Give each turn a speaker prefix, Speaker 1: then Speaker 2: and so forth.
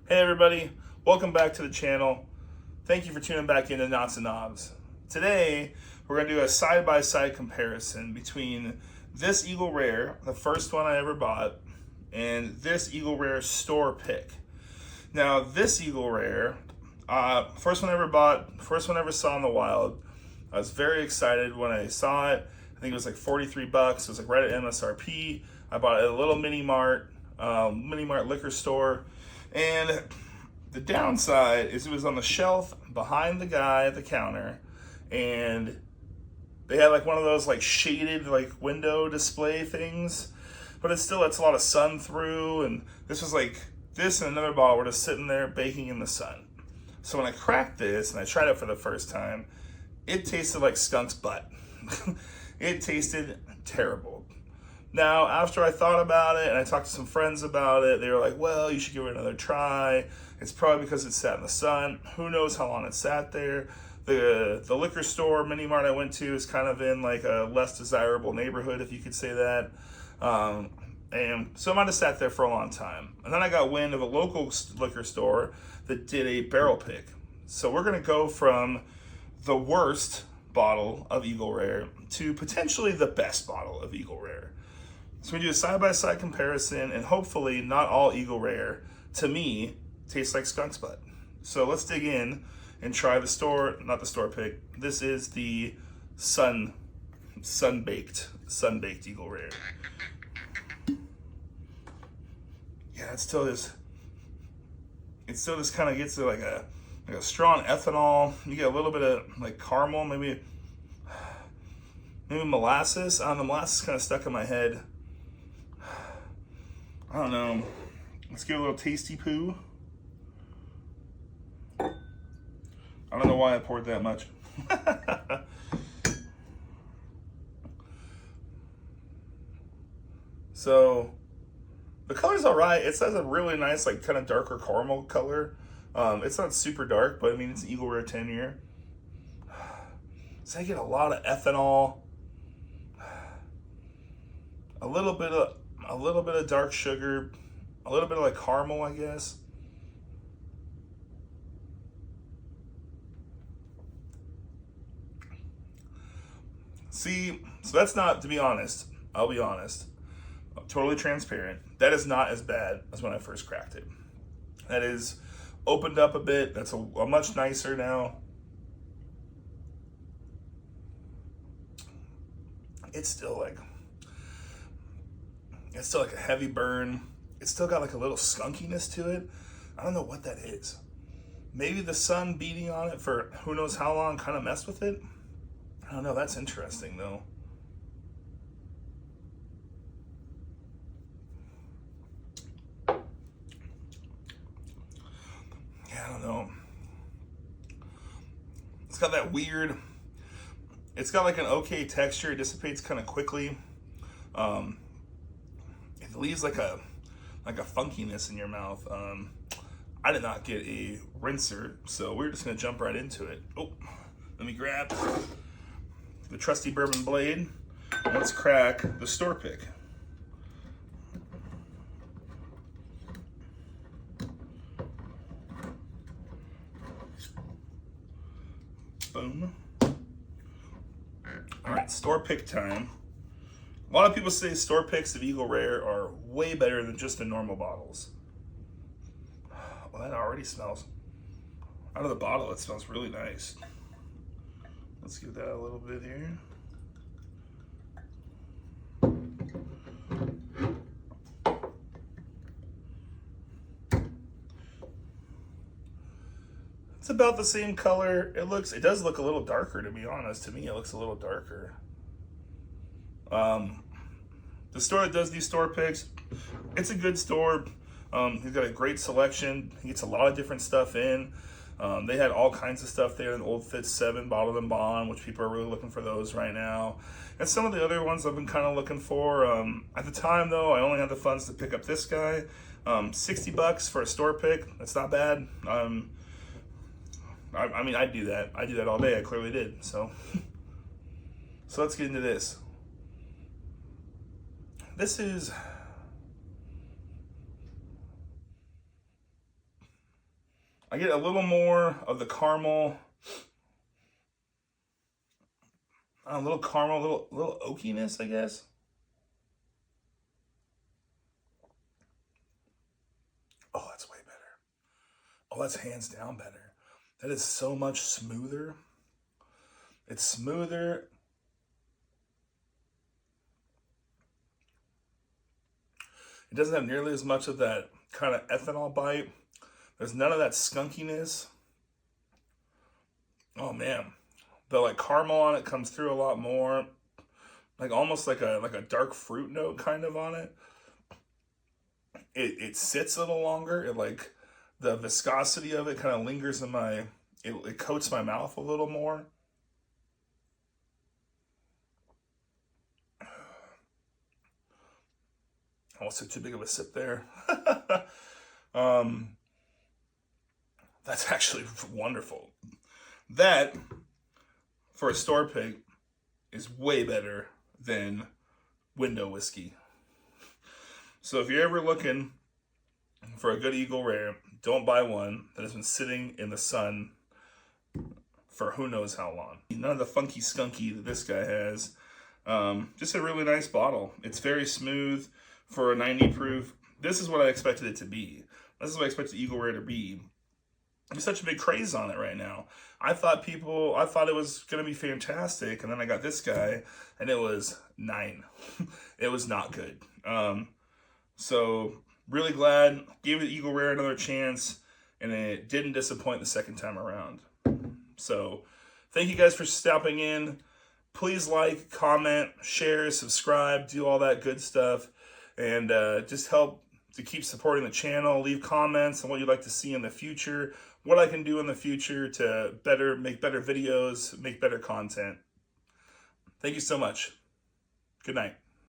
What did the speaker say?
Speaker 1: Hey everybody, welcome back to the channel. Thank you for tuning back into Knots and Knobs. Today, we're going to do a side-by-side comparison between this Eagle Rare, the first one I ever bought, and this Eagle Rare store pick. Now, this Eagle Rare, first one I ever bought, first one I ever saw in the wild. I was very excited when I saw it. I think it was like 43 bucks. It was like right at MSRP. I bought it at a little mini mart liquor store. And the downside is it was on the shelf behind the guy at the counter, and they had like one of those like shaded like window display things, but it's a lot of sun through, and this was like, this and another bottle were just sitting there baking in the sun. So when I cracked this and I tried it for the first time, it tasted like skunk's butt. It tasted terrible. Now, after I thought about it and I talked to some friends about it, they were like, well, you should give it another try. It's probably because it sat in the sun. Who knows how long it sat there. The liquor store, mini mart I went to is kind of in like a less desirable neighborhood, if you could say that. And so it might have sat there for a long time. And then I got wind of a local liquor store that did a barrel pick. So we're going to go from the worst bottle of Eagle Rare to potentially the best bottle of Eagle Rare. So we do a side-by-side comparison, and hopefully not all Eagle Rare, to me, tastes like skunk's butt. So let's dig in and try the store, not the store pick. This is the sun-baked Eagle Rare. Yeah, it still just kind of gets to like a strong ethanol. You get a little bit of like caramel, maybe molasses. I don't know, molasses kind of stuck in my head. I don't know. Let's give it a little tasty poo. I don't know why I poured that much. So the color's all right. It has a really nice, like kind of darker caramel color. It's not super dark, but I mean, it's an Eagle Rare 10 year. So I get a lot of ethanol, a little bit of dark sugar, a little bit of like caramel, I guess. See, so that's not, to be honest, I'll be honest, I'm totally transparent. That is not as bad as when I first cracked it. That is opened up a bit. That's a much nicer now. It's still like a heavy burn. It's still got like a little skunkiness to it. I don't know what that is. Maybe the sun beating on it for who knows how long kind of messed with it. I don't know. That's interesting though. Yeah, I don't know. It's got that weird, it's got like an okay texture. It dissipates kind of quickly. It leaves like a funkiness in your mouth. I did not get a rinser, so we're just gonna jump right into it. Oh, let me grab the trusty bourbon blade. And let's crack the store pick. Boom. All right, store pick time. A lot of people say store picks of Eagle Rare are way better than just the normal bottles. Well, that already smells, out of the bottle, it smells really nice. Let's give that a little bit here. It's about the same color. It does look a little darker, to be honest. To me, it looks a little darker. The store that does these store picks, it's a good store. He's got a great selection. He gets a lot of different stuff in. They had all kinds of stuff there. An Old Fitz 7 bottled and bond, which people are really looking for those right now. And some of the other ones I've been kind of looking for. At the time, though, I only had the funds to pick up this guy. 60 bucks for a store pick. That's not bad. I mean, I'd do that. I do that all day. I clearly did. So let's get into this. This is I get a little more of the caramel, a little caramel, little oakiness, I guess. Oh, that's way better. Oh, that's hands down better. That is so much smoother. It's smoother. It doesn't have nearly as much of that kind of ethanol bite. There's none of that skunkiness. Oh man, the like caramel on it comes through a lot more. Like almost like a dark fruit note kind of on it. It sits a little longer. It like the viscosity of it kind of lingers in my. It coats my mouth a little more. Also too big of a sip there. That's actually wonderful. That, for a store pick, is way better than window whiskey. So if you're ever looking for a good Eagle Rare, don't buy one that has been sitting in the sun for who knows how long. None of the funky skunky that this guy has. Just a really nice bottle. It's very smooth for a 90 proof. This is what I expected it to be. This is what I expected Eagle Rare to be. There's such a big craze on it right now. I thought it was going to be fantastic, and then I got this guy, and it was 9. It was not good. So, really glad. Gave it Eagle Rare another chance, and it didn't disappoint the second time around. So, thank you guys for stopping in. Please like, comment, share, subscribe, do all that good stuff, and just help to keep supporting the channel. Leave comments on what you'd like to see in the future, what I can do in the future to make better videos, make better content. Thank you so much. Good night.